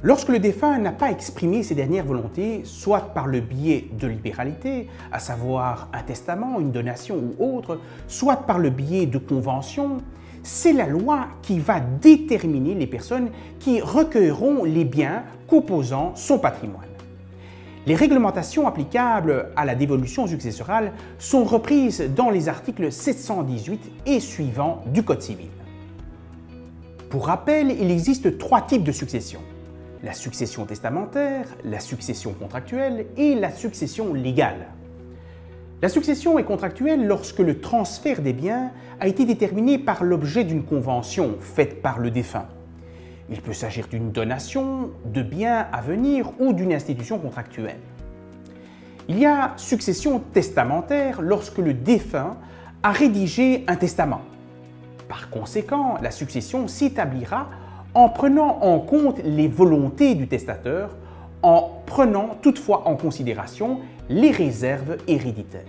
Lorsque le défunt n'a pas exprimé ses dernières volontés, soit par le biais de libéralité, à savoir un testament, une donation ou autre, soit par le biais de conventions, c'est la loi qui va déterminer les personnes qui recueilleront les biens composant son patrimoine. Les réglementations applicables à la dévolution successorale sont reprises dans les articles 718 et suivants du Code civil. Pour rappel, il existe 3 types de succession: la succession testamentaire, la succession contractuelle et la succession légale. La succession est contractuelle lorsque le transfert des biens a été déterminé par l'objet d'une convention faite par le défunt. Il peut s'agir d'une donation, de biens à venir ou d'une institution contractuelle. Il y a succession testamentaire lorsque le défunt a rédigé un testament. Par conséquent, la succession s'établira en prenant en compte les volontés du testateur, en prenant toutefois en considération les réserves héréditaires.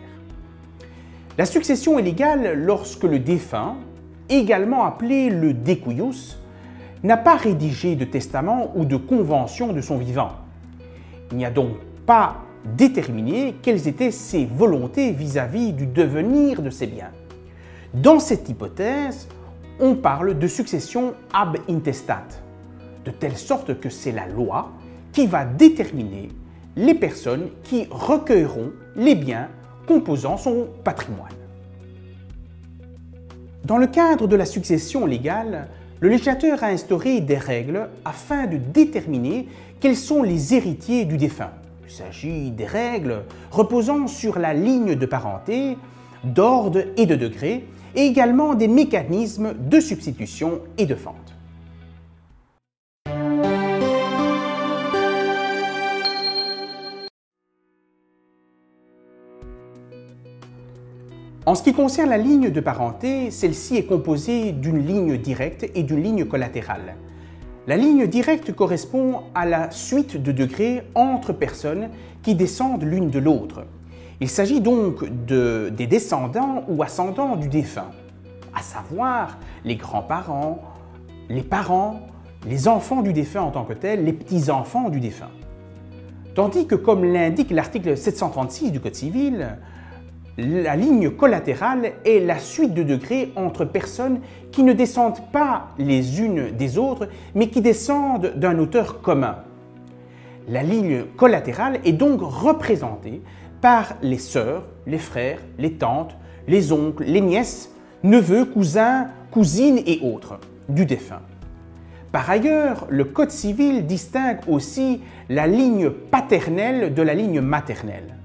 La succession est légale lorsque le défunt, également appelé le decuius, n'a pas rédigé de testament ou de convention de son vivant. Il n'y a donc pas déterminé quelles étaient ses volontés vis-à-vis du devenir de ses biens. Dans cette hypothèse, on parle de succession ab intestate, de telle sorte que c'est la loi qui va déterminer les personnes qui recueilleront les biens composant son patrimoine. Dans le cadre de la succession légale, le législateur a instauré des règles afin de déterminer quels sont les héritiers du défunt. Il s'agit des règles reposant sur la ligne de parenté, d'ordre et de degré, et également des mécanismes de substitution et de fente. En ce qui concerne la ligne de parenté, celle-ci est composée d'une ligne directe et d'une ligne collatérale. La ligne directe correspond à la suite de degrés entre personnes qui descendent l'une de l'autre. Il s'agit donc des descendants ou ascendants du défunt, à savoir les grands-parents, les parents, les enfants du défunt en tant que tels, les petits-enfants du défunt. Tandis que, comme l'indique l'article 736 du Code civil, la ligne collatérale est la suite de degrés entre personnes qui ne descendent pas les unes des autres, mais qui descendent d'un auteur commun. La ligne collatérale est donc représentée par les sœurs, les frères, les tantes, les oncles, les nièces, neveux, cousins, cousines et autres du défunt. Par ailleurs, le Code civil distingue aussi la ligne paternelle de la ligne maternelle.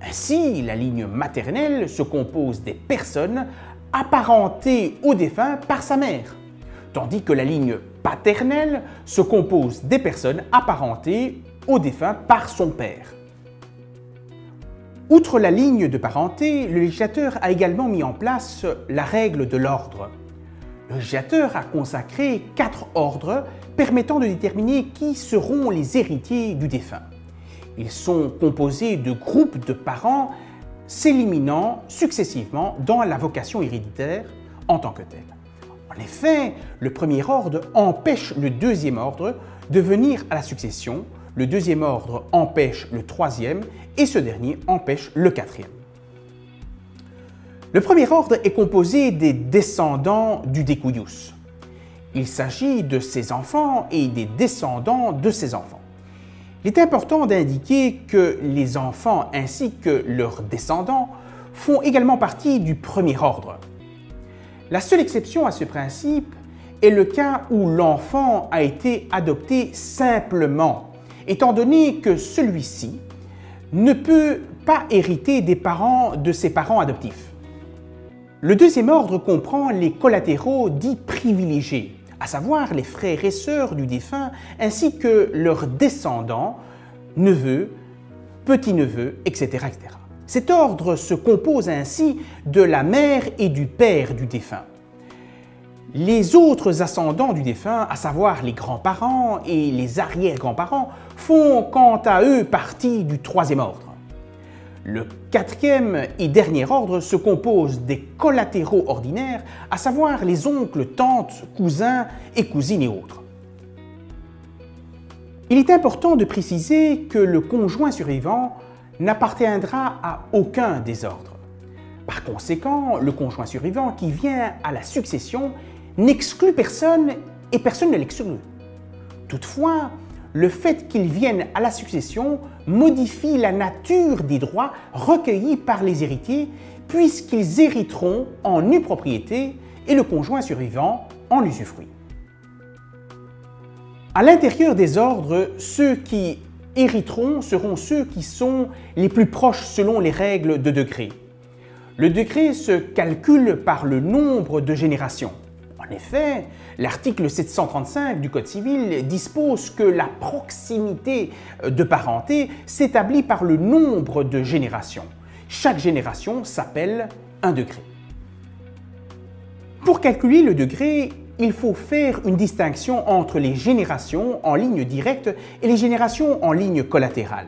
Ainsi, la ligne maternelle se compose des personnes apparentées au défunt par sa mère, tandis que la ligne paternelle se compose des personnes apparentées au défunt par son père. Outre la ligne de parenté, le législateur a également mis en place la règle de l'ordre. Le législateur a consacré 4 ordres permettant de déterminer qui seront les héritiers du défunt. Ils sont composés de groupes de parents s'éliminant successivement dans la vocation héréditaire en tant que telle. En effet, le premier ordre empêche le deuxième ordre de venir à la succession, le deuxième ordre empêche le troisième et ce dernier empêche le quatrième. Le premier ordre est composé des descendants du decuius. Il s'agit de ses enfants et des descendants de ses enfants. Il est important d'indiquer que les enfants ainsi que leurs descendants font également partie du premier ordre. La seule exception à ce principe est le cas où l'enfant a été adopté simplement, étant donné que celui-ci ne peut pas hériter des parents de ses parents adoptifs. Le deuxième ordre comprend les collatéraux dits privilégiés, à savoir les frères et sœurs du défunt, ainsi que leurs descendants, neveux, petits-neveux, etc., etc. Cet ordre se compose ainsi de la mère et du père du défunt. Les autres ascendants du défunt, à savoir les grands-parents et les arrière-grands-parents, font quant à eux partie du troisième ordre. Le quatrième et dernier ordre se compose des collatéraux ordinaires, à savoir les oncles, tantes, cousins et cousines et autres. Il est important de préciser que le conjoint survivant n'appartiendra à aucun des ordres. Par conséquent, le conjoint survivant qui vient à la succession n'exclut personne et personne ne l'exclut. Toutefois, le fait qu'il vienne à la succession modifie la nature des droits recueillis par les héritiers puisqu'ils hériteront en nue propriété et le conjoint survivant en usufruit. À l'intérieur des ordres, ceux qui hériteront seront ceux qui sont les plus proches selon les règles de degré. Le degré se calcule par le nombre de générations. En effet, l'article 735 du Code civil dispose que la proximité de parenté s'établit par le nombre de générations. Chaque génération s'appelle un degré. Pour calculer le degré, il faut faire une distinction entre les générations en ligne directe et les générations en ligne collatérale.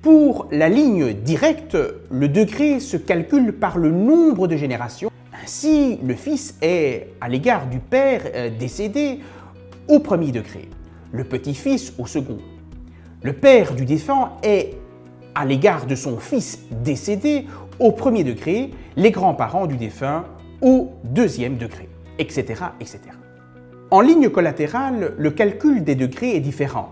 Pour la ligne directe, le degré se calcule par le nombre de générations. Ainsi, le fils est, à l'égard du père décédé, au premier degré, le petit-fils au second. Le père du défunt est, à l'égard de son fils décédé, au premier degré, les grands-parents du défunt au deuxième degré, etc., etc. En ligne collatérale, le calcul des degrés est différent.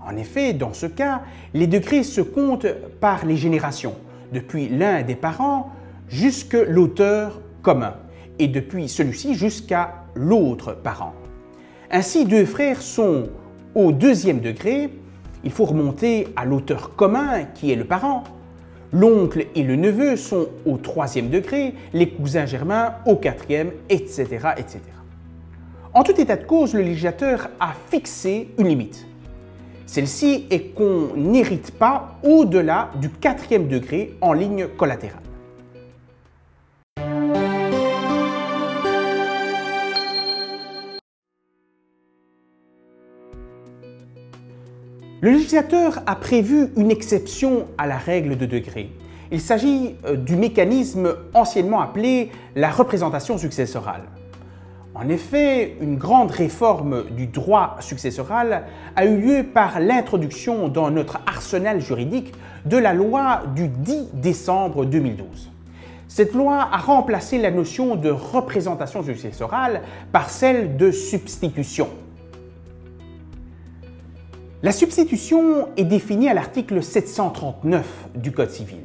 En effet, dans ce cas, les degrés se comptent par les générations, depuis l'un des parents jusqu'à l'auteur commun, et depuis celui-ci jusqu'à l'autre parent. Ainsi, deux frères sont au deuxième degré, il faut remonter à l'auteur commun qui est le parent. L'oncle et le neveu sont au troisième degré, les cousins germains au quatrième, etc., etc. En tout état de cause, le législateur a fixé une limite. Celle-ci est qu'on n'hérite pas au-delà du quatrième degré en ligne collatérale. Le législateur a prévu une exception à la règle de degré. Il s'agit du mécanisme anciennement appelé la représentation successorale. En effet, une grande réforme du droit successoral a eu lieu par l'introduction dans notre arsenal juridique de la loi du 10 décembre 2012. Cette loi a remplacé la notion de représentation successorale par celle de substitution. La substitution est définie à l'article 739 du Code civil.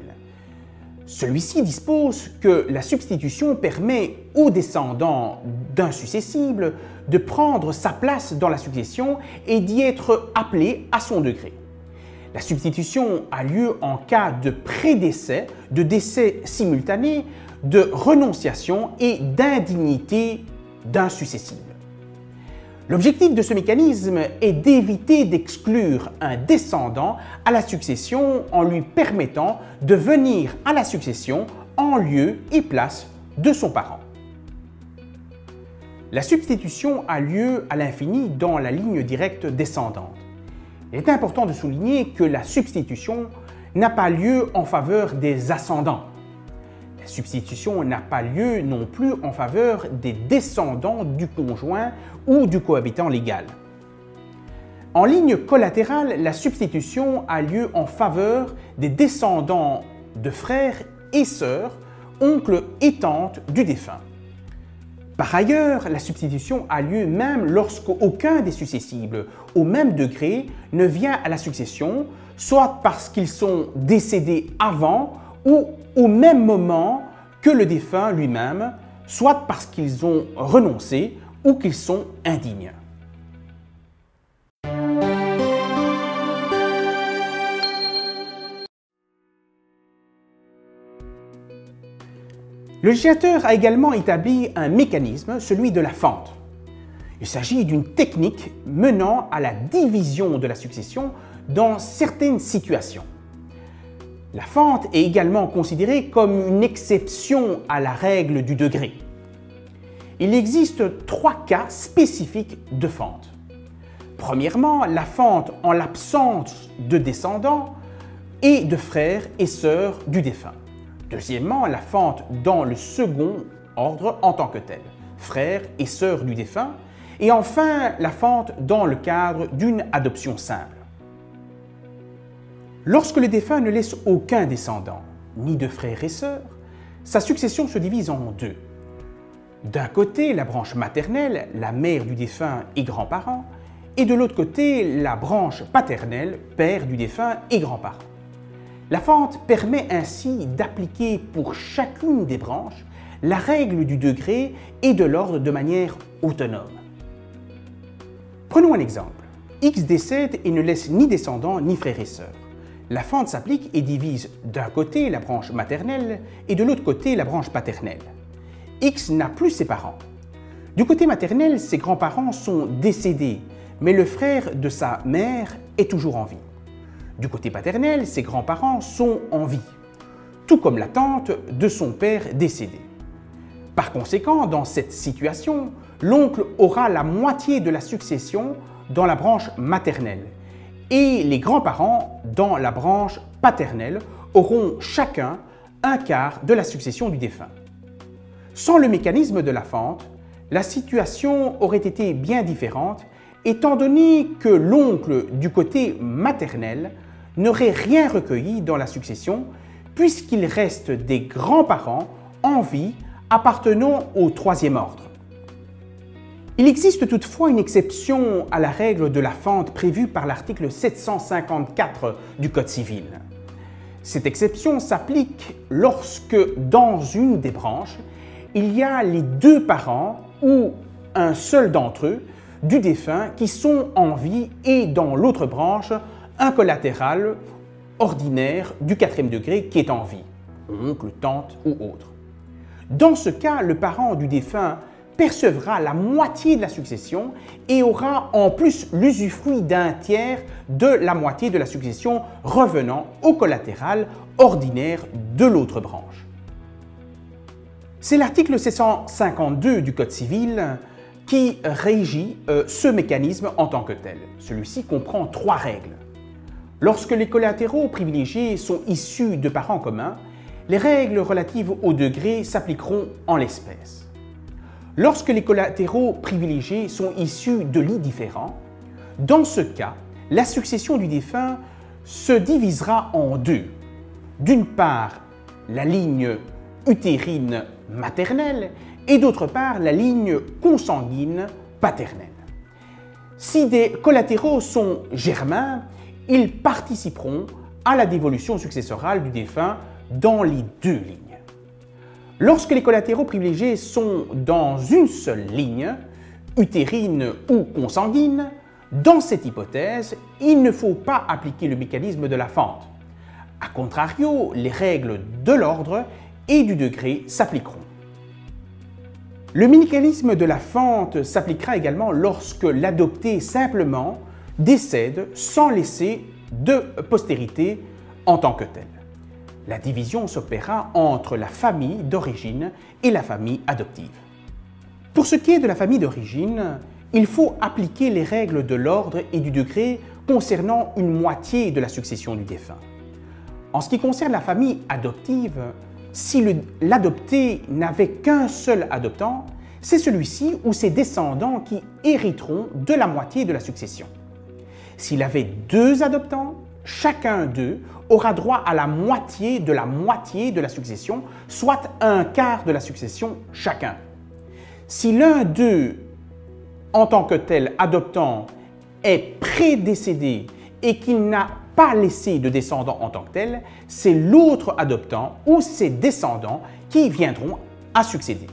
Celui-ci dispose que la substitution permet aux descendants d'un successible de prendre sa place dans la succession et d'y être appelé à son degré. La substitution a lieu en cas de prédécès, de décès simultané, de renonciation et d'indignité d'un successible. L'objectif de ce mécanisme est d'éviter d'exclure un descendant à la succession en lui permettant de venir à la succession en lieu et place de son parent. La substitution a lieu à l'infini dans la ligne directe descendante. Il est important de souligner que la substitution n'a pas lieu en faveur des ascendants. La substitution n'a pas lieu non plus en faveur des descendants du conjoint ou du cohabitant légal. En ligne collatérale, la substitution a lieu en faveur des descendants de frères et sœurs, oncles et tantes du défunt. Par ailleurs, la substitution a lieu même lorsqu'aucun des successibles au même degré ne vient à la succession, soit parce qu'ils sont décédés avant ou au même moment que le défunt lui-même, soit parce qu'ils ont renoncé ou qu'ils sont indignes. Le législateur a également établi un mécanisme, celui de la fente. Il s'agit d'une technique menant à la division de la succession dans certaines situations. La fente est également considérée comme une exception à la règle du degré. Il existe 3 cas spécifiques de fente. Premièrement, la fente en l'absence de descendants et de frères et sœurs du défunt. Deuxièmement, la fente dans le second ordre en tant que tel, frères et sœurs du défunt. Et enfin, la fente dans le cadre d'une adoption simple. Lorsque le défunt ne laisse aucun descendant, ni de frères et sœurs, sa succession se divise en deux. D'un côté, la branche maternelle, la mère du défunt et grands-parents, et de l'autre côté, la branche paternelle, père du défunt et grands-parents. La fente permet ainsi d'appliquer pour chacune des branches la règle du degré et de l'ordre de manière autonome. Prenons un exemple. X décède et ne laisse ni descendants ni frères et sœurs. La fente s'applique et divise d'un côté la branche maternelle et de l'autre côté la branche paternelle. X n'a plus ses parents. Du côté maternel, ses grands-parents sont décédés, mais le frère de sa mère est toujours en vie. Du côté paternel, ses grands-parents sont en vie, tout comme la tante de son père décédé. Par conséquent, dans cette situation, l'oncle aura la moitié de la succession dans la branche maternelle et les grands-parents dans la branche paternelle auront chacun un quart de la succession du défunt. Sans le mécanisme de la fente, la situation aurait été bien différente étant donné que l'oncle du côté maternel n'aurait rien recueilli dans la succession puisqu'il reste des grands-parents en vie appartenant au troisième ordre. Il existe toutefois une exception à la règle de la fente prévue par l'article 754 du Code civil. Cette exception s'applique lorsque, dans une des branches, il y a les deux parents ou un seul d'entre eux du défunt qui sont en vie et dans l'autre branche, un collatéral ordinaire du quatrième degré qui est en vie, oncle, tante ou autre. Dans ce cas, le parent du défunt percevra la moitié de la succession et aura en plus l'usufruit d'un tiers de la moitié de la succession revenant au collatéral ordinaire de l'autre branche. C'est l'article 752 du Code civil qui régit ce mécanisme en tant que tel. Celui-ci comprend trois règles. Lorsque les collatéraux privilégiés sont issus de parents communs, les règles relatives au degré s'appliqueront en l'espèce. Lorsque les collatéraux privilégiés sont issus de lits différents, dans ce cas, la succession du défunt se divisera en deux. D'une part, la ligne utérine maternelle et d'autre part, la ligne consanguine paternelle. Si des collatéraux sont germains, ils participeront à la dévolution successorale du défunt dans les deux lignes. Lorsque les collatéraux privilégiés sont dans une seule ligne, utérine ou consanguine, dans cette hypothèse, il ne faut pas appliquer le mécanisme de la fente. A contrario, les règles de l'ordre et du degré s'appliqueront. Le mécanisme de la fente s'appliquera également lorsque l'adopté simplement décède sans laisser de postérité en tant que telle. La division s'opérera entre la famille d'origine et la famille adoptive. Pour ce qui est de la famille d'origine, il faut appliquer les règles de l'ordre et du degré concernant une moitié de la succession du défunt. En ce qui concerne la famille adoptive, si l'adopté n'avait qu'un seul adoptant, c'est celui-ci ou ses descendants qui hériteront de la moitié de la succession. S'il avait deux adoptants, chacun d'eux aura droit à la moitié de la succession, soit un quart de la succession chacun. Si l'un d'eux, en tant que tel adoptant, est prédécédé et qu'il n'a pas laissé de descendants en tant que tel, c'est l'autre adoptant ou ses descendants qui viendront à succéder.